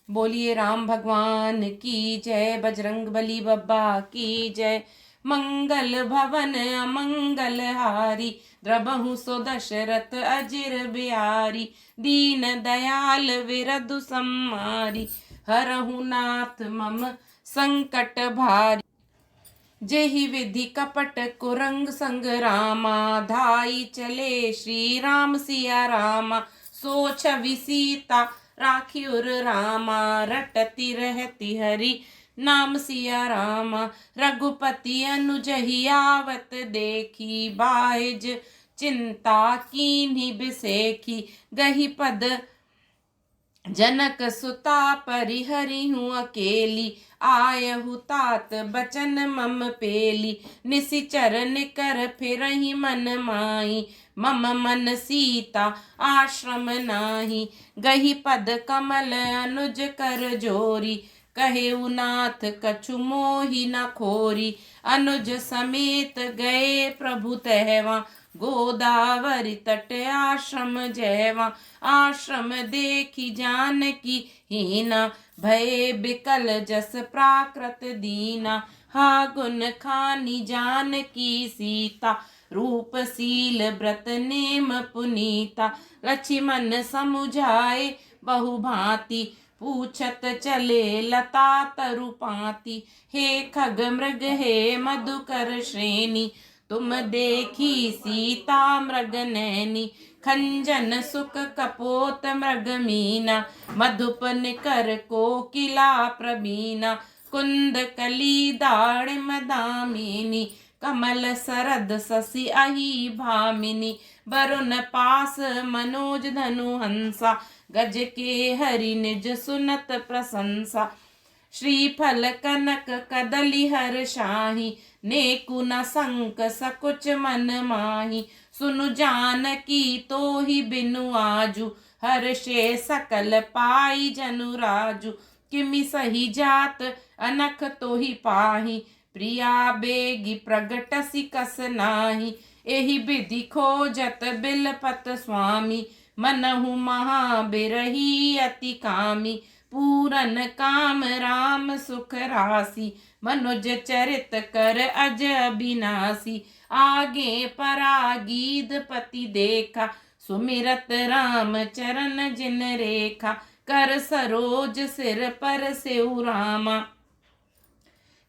बोलिए राम भगवान की जय, बजरंग बली बब्बा की जय। मंगल भवन अमंगल हारी, द्रबहु सो दशरथ अजिर बिहारी। दीन दयाल विरधु सम्मारी, हरहु नाथ मम संकट भारी। जेहि विधि कपट कुरंग संग्रामा, धाई चले श्री राम सिया रामा। सो छवि सीता राखियुर रामा, रटती रहती हरि नाम सिया रामा। रघुपति अनुजहि आवत देखी, बाहिज चिंता कीन्ही बिसेखी। गही पद जनक सुता परिहरि हूँ अकेली, आयहु तात बचन मम पेली। निशिचर निकर फिरहि मन माही, मम मन सीता आश्रम नाही। गही पद कमल अनुज कर जोरी, कहेउ नाथ कछु मोहि न खोरी। अनुज समेत गए प्रभु तहवा, गोदावरी तट आश्रम जयवा। आश्रम देखी जानकी हीना, भये बिकल जस प्राकृत दीना। हा गुन खानी जानकी सीता, रूपशील व्रत नेम पुनीता। लक्ष्मण समुझाए बहु भांति, पूछत चले लता तरु पाती। हे खग मृग हे मधुकर श्रेणी, तुम देखी सीता मृग नैनी। खंजन सुख कपोत मृग मीना, मधुप निकर कोकिला प्रवीणा। कुंद कली दाड़िम दामिनी, कमल सरद शशि अहि भामिनी। वरुण पास मनोज धनु हंसा, गज के हरि निज सुनत प्रशंसा। श्रीफल कनक कदली हर शाही, नेकु न संक सकुच मन माही। सुनु जानकी तोहि बिनु आजु, हर्षे सकल पाई जनु राजु। किमि सही जात अनख तोहि पाही, प्रिया बेगी प्रगटसी कस नाही। एहि विधि खोजत बिलपत स्वामी, मनहु महा बिरही अति कामी। पूरन काम राम सुख राशि, मनुज चरित कर अज अविनाशी। आगे परागीद पति देखा, सुमिरत राम चरण जिन रेखा। कर सरोज सिर पर सेउ रामा,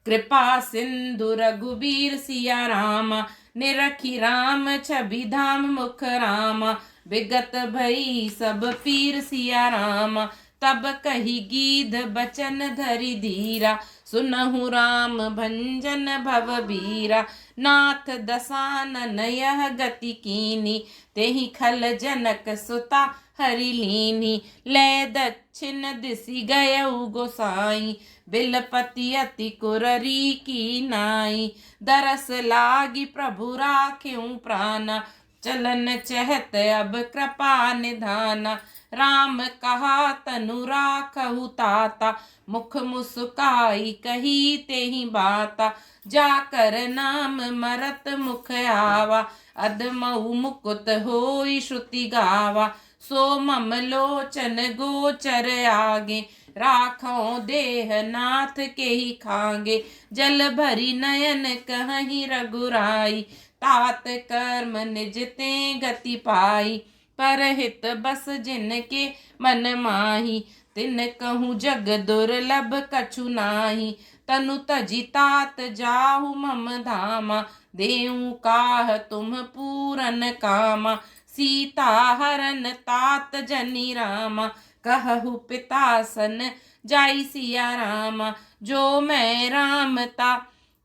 कृपा सिंधु रघुबीर सिया रामा। निरखी राम छवि धाम मुख रामा, विगत भई सब पीर सिया रामा। तब कही गीध बचन धरि धीरा, सुनहु राम भंजन भव बीरा। नाथ दसानन यह गति कीनी, तेहि खल जनक सुता हरि लीनी। ले दक्षिण दिसि गयउ गोसाई, बिलपति अति कुररी की नाई। दरस लागी प्रभु राखेउ प्राना, चलन चहत अब कृपा निधाना। राम कहा तनु राखहु ताता, मुख मुस्काई कही तेहि बाता। जाकर नाम मरत मुख आवा, अधमऊ मुकुत होई श्रुति गावा। सो मम लोचन गोचर आगे, राखों देह नाथ के ही खागे। जल भरी नयन कहीं रघुराई, तात कर्म निज ते गति पाई। परहित बस जिनके मन माही, तिन कहूँ जग दुर्लभ कछु नाही। तनु तजि तात जाहु मम धामा, देऊ काह तुम पूरन कामा। सीता हरन तात जनि रामा, कहु पिता सन जाई सिया रामा। जो मैं रामता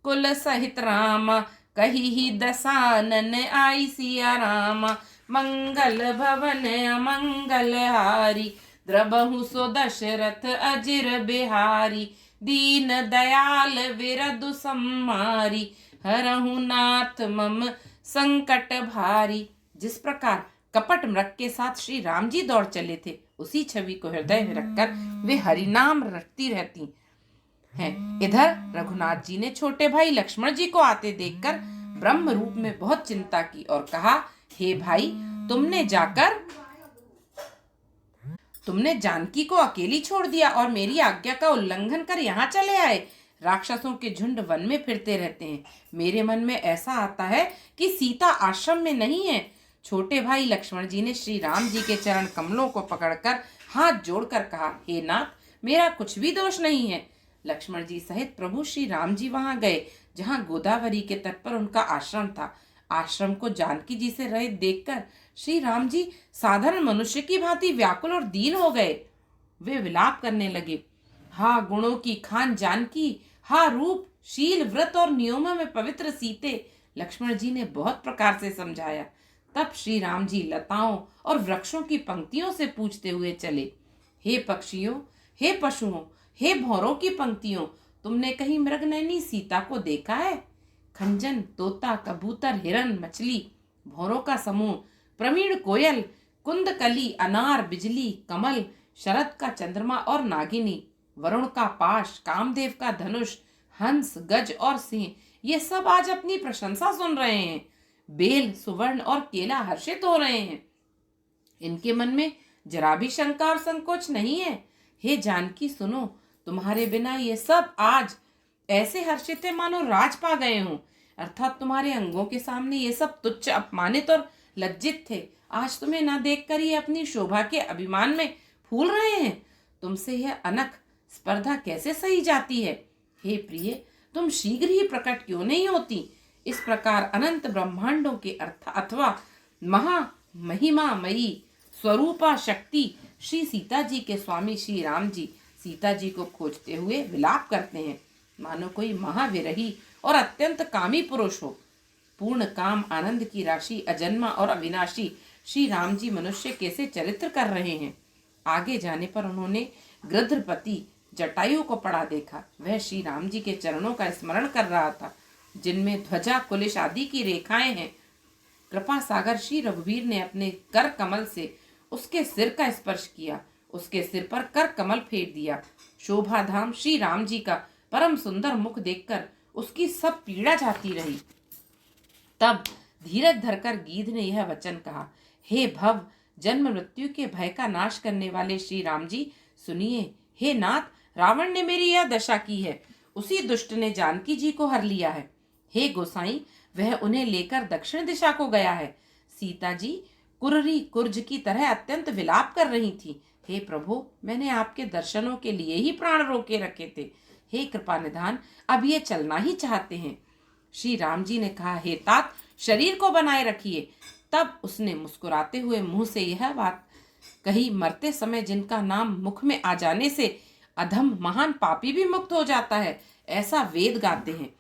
कुल सहित रामा, कही ही दसानन आई सिया रामा। मंगल भवन अमंगल हारी, द्रबहु सो दशरथ अजिर बिहारी। दीन दयाल विरधु सम्मारी, हरहु नाथ मम संकट भारी। जिस प्रकार कपट मृग के साथ श्री राम जी दौड़ चले थे, उसी छवि को हृदय में रखकर वे हरिनाम रटती रहती हैं। इधर रघुनाथ जी ने छोटे भाई लक्ष्मण जी को आते देखकर ब्रह्म रूप में बहुत चिंता की और कहा, हे भाई, तुमने जानकी को अकेली छोड़ दिया और मेरी आज्ञा का उल्लंघन कर यहाँ चले आए। राक्षसों के झुंड वन में फिरते रहते हैं। मेरे मन में ऐसा आता है कि सीता आश्रम में नहीं है। छोटे भाई लक्ष्मण जी ने श्री राम जी के चरण कमलों को पकड़कर हाथ जोड़कर कहा, हे नाथ, मेरा कुछ भी दोष नहीं है। लक्ष्मण जी सहित प्रभु श्री राम जी वहां गए जहां गोदावरी के तट पर उनका आश्रम था। आश्रम को जानकी जी से रहित देखकर श्री राम जी साधारण मनुष्य की भांति व्याकुल और दीन हो गए। वे विलाप करने लगे, हा गुणों की खान जानकी, हा रूप शील व्रत और नियमों में पवित्र सीते। लक्ष्मण जी ने बहुत प्रकार से समझाया। तब श्री राम जी लताओं और वृक्षों की पंक्तियों से पूछते हुए चले, हे पक्षियों, हे पशुओं, हे भौरों की पंक्तियों, तुमने कहीं मृगनयनी सीता को देखा है? खंजन, तोता, कबूतर, हिरन, मछली, भौरों का समूह, प्रवीण कोयल, कुंदकली, अनार, बिजली, कमल, शरद का चंद्रमा और नागिनी, वरुण का पाश, कामदेव का धनुष, हंस, गज और सिंह, ये सब आज अपनी प्रशंसा सुन रहे हैं। बेल, सुवर्ण और केला हर्षित हो रहे हैं। इनके मन में जरा भी शंका और संकोच नहीं है। हे जानकी सुनो, तुम्हारे बिना ये सब आज ऐसे हर्षित है मानो राज पा गए हों। अर्थात तुम्हारे अंगों के सामने ये सब तुच्छ, अपमानित और लज्जित थे। आज तुम्हें ना देखकर ये अपनी शोभा के अभिमान में फूल रहे हैं। तुमसे यह अनख स्पर्धा कैसे सही जाती है? हे प्रिय, तुम शीघ्र ही प्रकट क्यों नहीं होती? इस प्रकार अनंत ब्रह्मांडों के अर्थ अथवा महा महिमामयी स्वरूपा शक्ति श्री सीता जी के स्वामी श्री राम जी सीता जी को खोजते हुए विलाप करते हैं, मानो कोई महाविरही और अत्यंत कामी पुरुष हो। पूर्ण काम आनंद की राशि अजन्मा और अविनाशी श्री राम जी मनुष्य कैसे चरित्र कर रहे हैं। आगे जाने पर उन्होंने गृध्रपति जटायु को पड़ा देखा। वह श्री राम जी के चरणों का स्मरण कर रहा था, जिनमें ध्वजा, कुलिश आदि की रेखाएं हैं। कृपा सागर श्री रघुवीर ने अपने कर कमल से उसके सिर का स्पर्श किया, उसके सिर पर कर कमल फेर दिया। शोभा धाम श्री राम जी का परम सुंदर मुख देखकर उसकी सब पीड़ा जाती रही। तब धीरज धरकर गीध ने यह वचन कहा, हे भव, जन्म मृत्यु के भय का नाश करने वाले श्री राम जी सुनिए। हे नाथ, रावण ने मेरी यह दशा की है, उसी दुष्ट ने जानकी जी को हर लिया है। हे गोसाई, वह उन्हें लेकर दक्षिण दिशा को गया है। सीता जी कुर्री कुर्ज की तरह अत्यंत विलाप कर रही थी। हे प्रभु, मैंने आपके दर्शनों के लिए ही प्राण रोके रखे थे। हे कृपा निधान, अब ये चलना ही चाहते हैं। श्री राम जी ने कहा, हे तात, शरीर को बनाए रखिए। तब उसने मुस्कुराते हुए मुंह से यह बात कही, मरते समय जिनका नाम मुख में आ जाने से अधम महान पापी भी मुक्त हो जाता है, ऐसा वेद गाते हैं।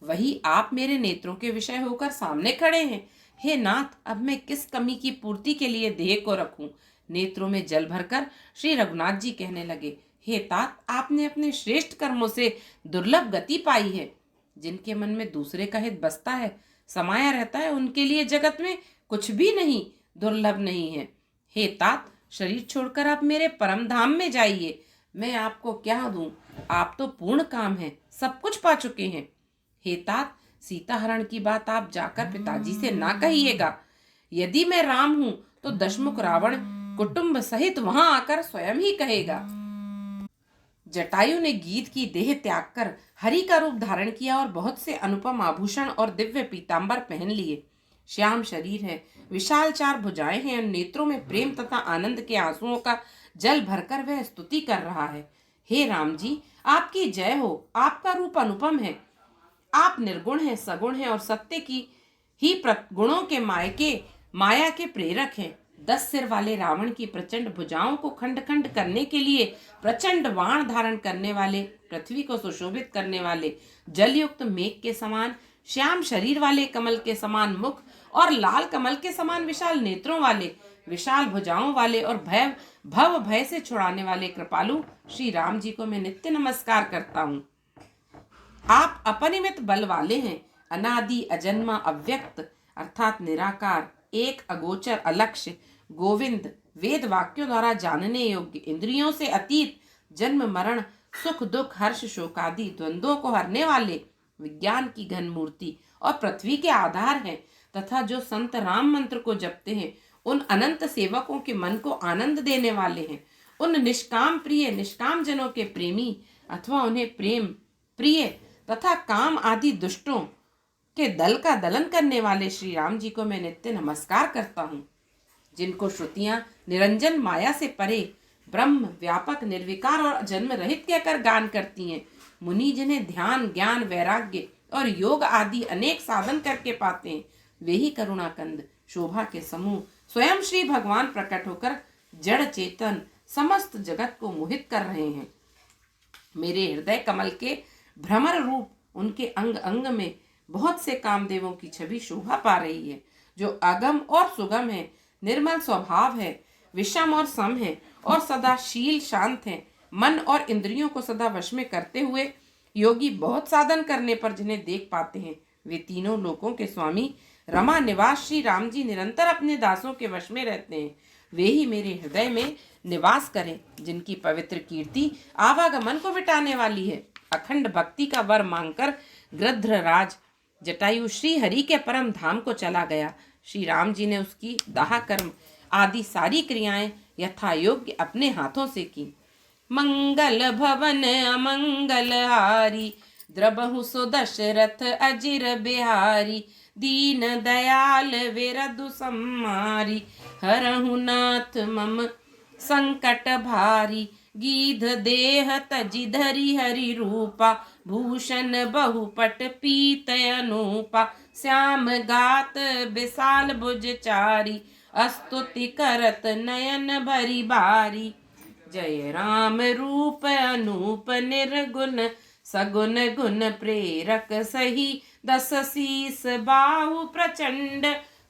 वही आप मेरे नेत्रों के विषय होकर सामने खड़े हैं। हे नाथ, अब मैं किस कमी की पूर्ति के लिए देह को रखूं? नेत्रों में जल भरकर श्री रघुनाथ जी कहने लगे, हे तात, आपने अपने श्रेष्ठ कर्मों से दुर्लभ गति पाई है। जिनके मन में दूसरे का हित बसता है, समाया रहता है, उनके लिए जगत में कुछ भी नहीं दुर्लभ नहीं है। हे तात, शरीर छोड़कर आप मेरे परम धाम में जाइए। मैं आपको क्या दूं? आप तो पूर्ण काम है, सब कुछ पा चुके हैं। हे तात, सीता हरण की बात आप जाकर पिताजी से ना कहिएगा। यदि मैं राम हूं तो दशमुख रावण कुटुंब सहित वहां आकर स्वयं ही कहेगा। जटायु ने गीध की देह त्याग कर हरि का रूप धारण किया और बहुत से अनुपम आभूषण और दिव्य पीतांबर पहन लिए। श्याम शरीर है, विशाल चार भुजाएं हैं और नेत्रों में प्रेम तथा आनंद के आंसुओं का जल भरकर वह स्तुति कर रहा है। हे राम जी, आपकी जय हो। आपका रूप अनुपम है। आप निर्गुण हैं, सगुण हैं और सत्य की ही गुणों के माया के प्रेरक हैं। 10 सिर वाले रावण की प्रचंड भुजाओं को खंड खंड करने के लिए प्रचंड बाण धारण करने वाले, पृथ्वी को सुशोभित करने वाले, जलयुक्त मेघ के समान श्याम शरीर वाले, कमल के समान मुख और लाल कमल के समान विशाल नेत्रों वाले, विशाल भुजाओं वाले और भव भय से छुड़ाने वाले कृपालु श्री राम जी को मैं नित्य नमस्कार करता हूँ। आप अपरिमित बल वाले हैं, अनादि, अजन्मा, अव्यक्त अर्थात निराकार, एक, अगोचर, अलक्ष्य, गोविंद, वेद वाक्यों द्वारा जानने योग्य, इंद्रियों से अतीत, जन्म मरण, सुख दुख, हर्ष शोकादि द्वंद्वों को हरने वाले, विज्ञान की घन मूर्ति और पृथ्वी के आधार हैं तथा जो संत राम मंत्र को जपते हैं उन अनंत सेवकों के मन को आनंद देने वाले हैं। उन निष्काम प्रिय निष्काम जनों के प्रेमी अथवा उन्हें प्रेम प्रिय तथा काम आदि दुष्टों के दल का दलन करने वाले श्री राम जी को मैं नित्य नमस्कार करता हूँ, जिनको श्रुतियां निरंजन माया से परे ब्रह्म व्यापक निर्विकार और जन्म रहित कहकर गान करती हैं। मुनि जिन्हें ध्यान ज्ञान वैराग्य और योग आदि अनेक साधन करके पाते हैं, वे ही करुणाकंद शोभा के समूह स्वयं श्री भगवान प्रकट होकर जड़ चेतन समस्त जगत को मोहित कर रहे हैं। मेरे हृदय कमल के भ्रमर रूप उनके अंग अंग में बहुत से कामदेवों की छवि शोभा पा रही है, जो अगम और सुगम है, निर्मल स्वभाव है, विषम और सम है और सदा शील शांत है। मन और इंद्रियों को सदा वश में करते हुए योगी बहुत साधन करने पर जिन्हें देख पाते हैं, वे तीनों लोकों के स्वामी रमा निवास श्री राम जी निरंतर अपने दासों के वश में रहते हैं। वे ही मेरे हृदय में निवास करें, जिनकी पवित्र कीर्ति आवागमन को मिटाने वाली है। अखंड भक्ति का वर मांगकर गृध्रराज जटायु श्री हरि के परम धाम को चला गया। श्री राम जी ने उसकी दाह कर्म आदि सारी क्रियाएं यथा योग्य अपने हाथों से की। मंगल भवन अमंगल हारी द्रबहु सो दशरथ अजिर बिहारी दीन दयाल विरधु सम्मारी हरहु नाथ मम संकट भारी गीध देह तजि धरि हरि रूपा भूषण बहुपट पीत अनूपा श्याम गात विशाल भुज चारी स्तुति करत नयन भरी बारी जय राम रूप अनूप निर्गुण सगुन गुण प्रेरक सही दस शीस बाहु प्रचंड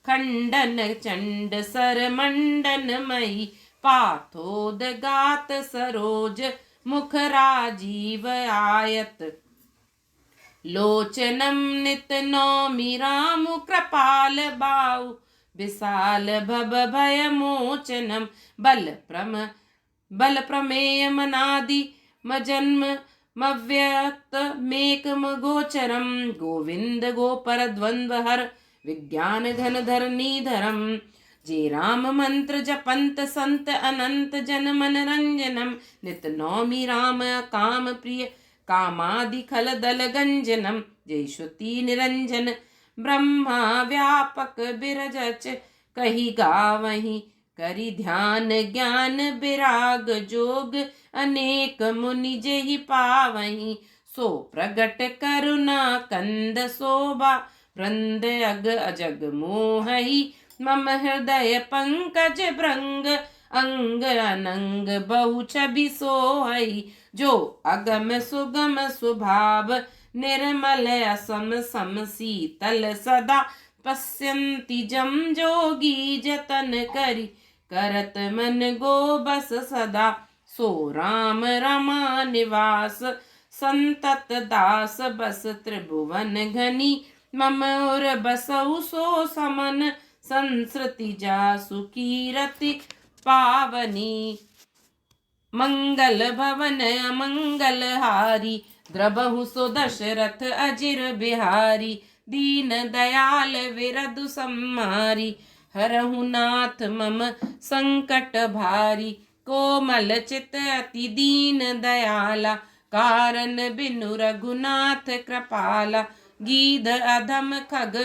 खंडन चंड सर मंडन मई पाथोदगात सरोज मुख राजीव आयत लोचनम नित नौमि राम कृपाल बाहु विशाल भव भय मोचनम बल प्रमेय मनादि मजन्म मव्यक्त मेकम गोचरम गोविंद गोपर द्वंद्व हर विज्ञान घन धरनीधरम जे राम मंत्र जपंत संत अनंत जन मन रंजनम नित नौमि राम काम प्रिय कामादि खल दल गंजनम जय श्रुति निरंजन ब्रह्मा व्यापक बिरजच कही गावहीं करि ध्यान ज्ञान विराग जोग अनेक मुनि जेहि पावहीं सो प्रगट करुणा कंद शोभा वृंद अग अजग मोहि मम हृदय पंकज भृंग अंग अनंग बहु छवि सोहई जो अगम सुगम स्वभाव निर्मल असम सम शीतल सदा पश्यन्ति जम जोगी जतन करि करत मन गो बस सदा सो राम रमा निवास संतत दास बस त्रिभुवन घनी मम उर बसउ सो समन संसृति जासु कीरति पावनी मंगल भवन अमंगल हारी द्रबहु सो दशरथ अजिर बिहारी दीन दयाल विरधु सम्मारी हरहु नाथ मम संकट भारी कोमल चित अति दीन दयाला कारण बिनु रघुनाथ कृपाला गीध अधम खग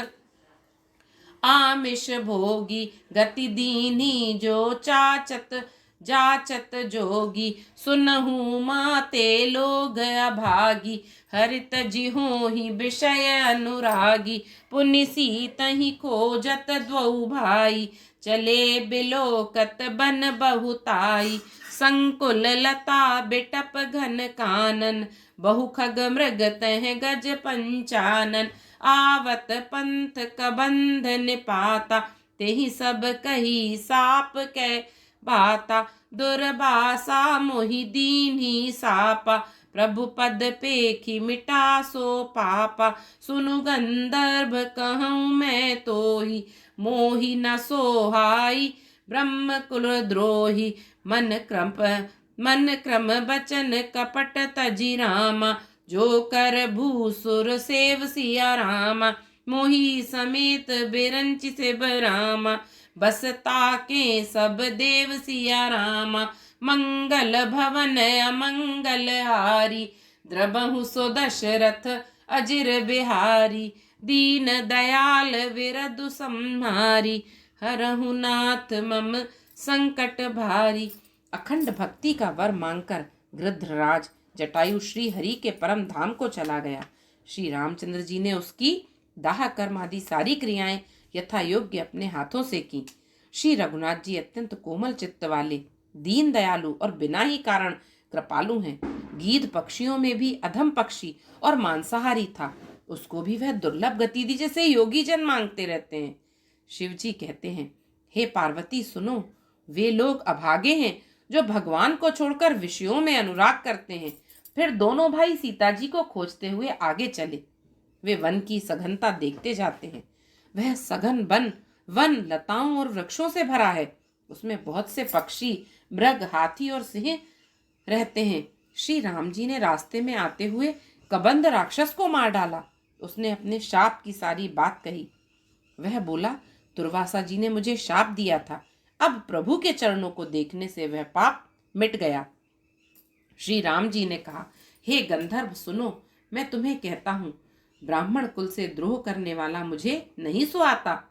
आमिष भोगी गति दीनी जो चाचत जाचत जोगी सुनहु माते लोग अभागी हरित जिहु ही विषय अनुरागी पुनि सीतहि खोजत द्वौ भाई चले बिलोकत बन बहुताई संकुल लता बिटप घन कानन बहु खग मृग तह गज पंचानन आवत पंथ कबंध निपाता तेहि सब कही साप कै बाता दुर्बासा मोहि दीन्ही सापा प्रभु पद पेखी मिटा सो पापा सुनु गंधर्व कहूँ मैं तोहि मोहि न सोहाई ब्रह्म कुल द्रोही मन क्रम बचन कपट तजि रामा जो कर भूसुर सेव सिया रामा मोहि समेत बिरंचि से बरामा बस ताके सब देव सिया रामा मंगल भवन अमंगल हारी। द्रबहु सो दशरथ अजिर बिहारी। दीन दयाल विरधु संहारी। हरहु नाथ मम संकट भारी। अखंड भक्ति का वर मांगकर गृध्रराज जटायु श्री हरि के परम धाम को चला गया। श्री रामचंद्र जी ने उसकी दाह कर्म आदि सारी क्रियाएं यथा योग्य अपने हाथों से की। श्री रघुनाथ जी अत्यंत कोमल चित्त वाले, दीन दयालु और बिना ही कारण कृपालु हैं। गीध पक्षियों में भी अधम पक्षी और मांसाहारी था, उसको भी वह दुर्लभ गति दी जैसे योगी जन मांगते रहते हैं। शिव जी कहते हैं, हे पार्वती सुनो, वे लोग अभागे हैं जो भगवान को छोड़कर विषयों में अनुराग करते हैं। फिर दोनों भाई सीता जी को खोजते हुए आगे चले। वे वन की सघनता देखते जाते हैं। वह सघन वन लताओं और वृक्षों से भरा है। उसमें बहुत से पक्षी, मृग, हाथी और सिंह रहते हैं। श्री राम जी ने रास्ते में आते हुए कबंध राक्षस को मार डाला। उसने अपने शाप की सारी बात कही। वह बोला, दुर्वासा जी ने मुझे शाप दिया था, अब प्रभु के चरणों को देखने से वह पाप मिट गया। श्री राम जी ने कहा, हे गंधर्व सुनो, मैं तुम्हें कहता हूँ, ब्राह्मण कुल से द्रोह करने वाला मुझे नहीं सुहाता।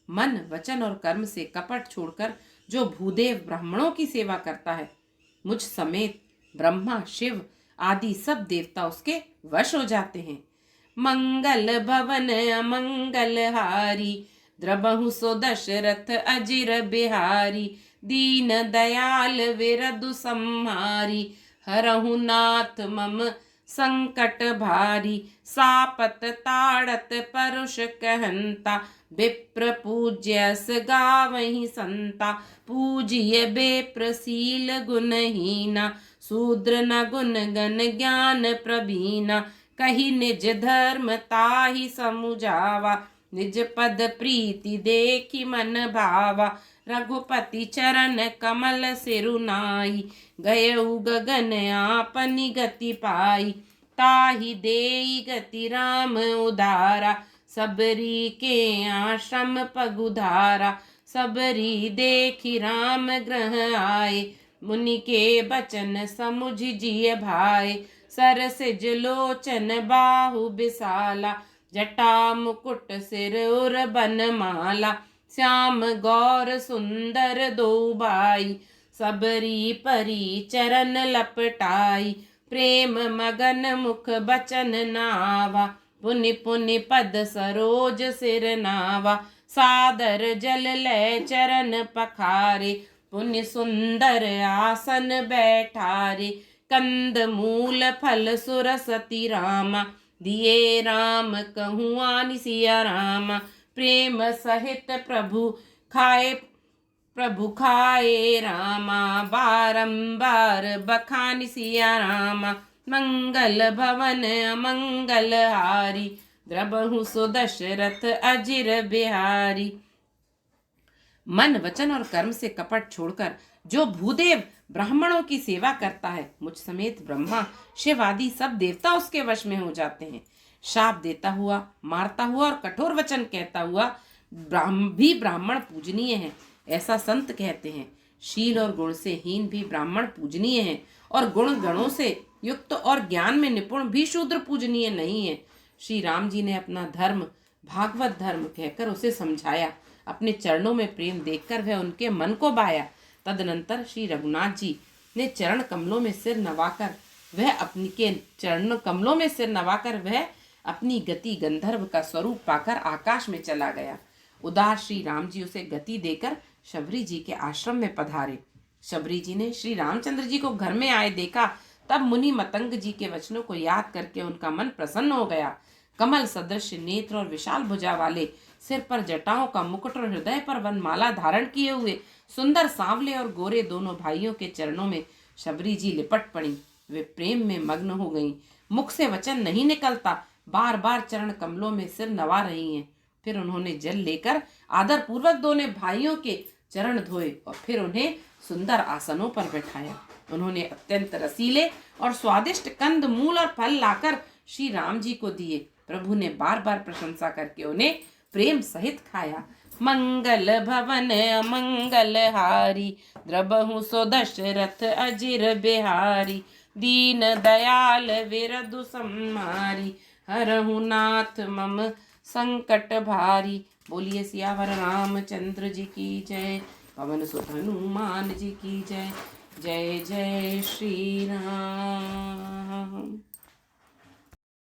मन, वचन और कर्म से कपट छोड़कर जो भूदेव ब्राह्मणों की सेवा करता है, मुझ समेत ब्रह्मा, शिव आदि सब देवता उसके वश हो जाते हैं। मंगल भवन अमंगल हारी। द्रबहु सो दशरथ अजिर बिहारी। दीन दयाल विरधु संहारी। हरहु नाथ मम संकट भारी। सापत ताड़त परुष कहंता। विप्र पूज्यस गावहि संता। पूजिय बेप्रसील गुणहीना। शूद्र न गुण गण ज्ञान प्रवीणा। कही निज धर्म ताहि समुझावा। निज पद प्रीति देखि मन भावा। रघुपति चरण कमल सिरुनाई। गयउ गगन आपनि गति पाई। ताहि देई गति राम उदारा। सबरी के आश्रम पगुधारा। सबरी देखि राम ग्रह आए। मुनि के बचन समुझ जिय भाए। सरसिज लोचन बाहु विशाला। जटा मुकुट सिर उर बनमाला। श्याम गौर सुंदर दो भाई। सबरी परी चरण लपटाई। प्रेम मगन मुख बचन नावा। पुनि पुनि पद सरोज सिर नावा। सादर जल ले चरण पखारे। पुनि सुंदर आसन बैठारे। कंद मूल फल सुरसति रामा। दिए राम कहूँ आनि सिया रामा। प्रेम सहित प्रभु खाए रामा। बारंबार बखानि सिया रामा। मंगल भवन अमंगल हारी। द्रबहु सो दशरथ अजिर बिहारी। मन, वचन और कर्म से कपट छोड़कर जो भूदेव ब्राह्मणों की सेवा करता है, मुझ समेत ब्रह्मा, शिव आदि सब देवता उसके वश में हो जाते हैं। शाप देता हुआ, मारता हुआ और कठोर वचन कहता हुआ भी ब्राह्मण पूजनीय है, ऐसा संत कहते हैं। शील और गुण से हीन भी ब्राह्मण पूजनीय है, और गुण गणों से युक्त और ज्ञान में निपुण भी शूद्र पूजनीय नहीं है। श्री राम जी ने अपना धर्म भागवत धर्म कहकर उसे समझाया। अपने चरणों में प्रेम देखकर वह उनके मन को भाया। तदनंतर श्री रघुनाथ जी ने चरण कमलों में सिर नवाकर वह अपनी गति गंधर्व का स्वरूप पाकर आकाश में चला गया। उदास श्री राम जी उसे गति देकर शबरी जी के आश्रम में पधारे। शबरी जी ने श्री रामचंद्र जी को घर में आए देखा, तब मुनि मतंग जी के वचनों को याद करके उनका मन प्रसन्न हो गया। कमल सदृश नेत्र और विशाल भुजा वाले, सिर पर जटाओं का मुकुट और हृदय पर वनमाला धारण किए हुए सुंदर सांवले और गोरे दोनों भाइयों के चरणों में शबरी जी लिपट पड़ी। वे प्रेम में मग्न हो गईं। मुख से वचन नहीं निकलता, बार बार चरण कमलों में सिर नवा रही हैं। फिर उन्होंने जल लेकर आदर पूर्वक दोनों भाइयों के चरण धोए और फिर उन्हें सुंदर आसनों पर बैठाया। उन्होंने अत्यंत रसीले और स्वादिष्ट कंद मूल और फल लाकर श्री राम जी को दिए। प्रभु ने बार बार प्रशंसा करके उन्हें प्रेम सहित खाया। मंगल भवन अमंगल हारी, द्रबहु सो दशरथ अजिर बिहारी। दीन दयाल विरधु सम्हारी, हरहु नाथ मम संकट भारी। बोलिए सियावर रामचंद्र जी की जय, पवन सुत हनुमान जी की जय। जय जय श्री राम।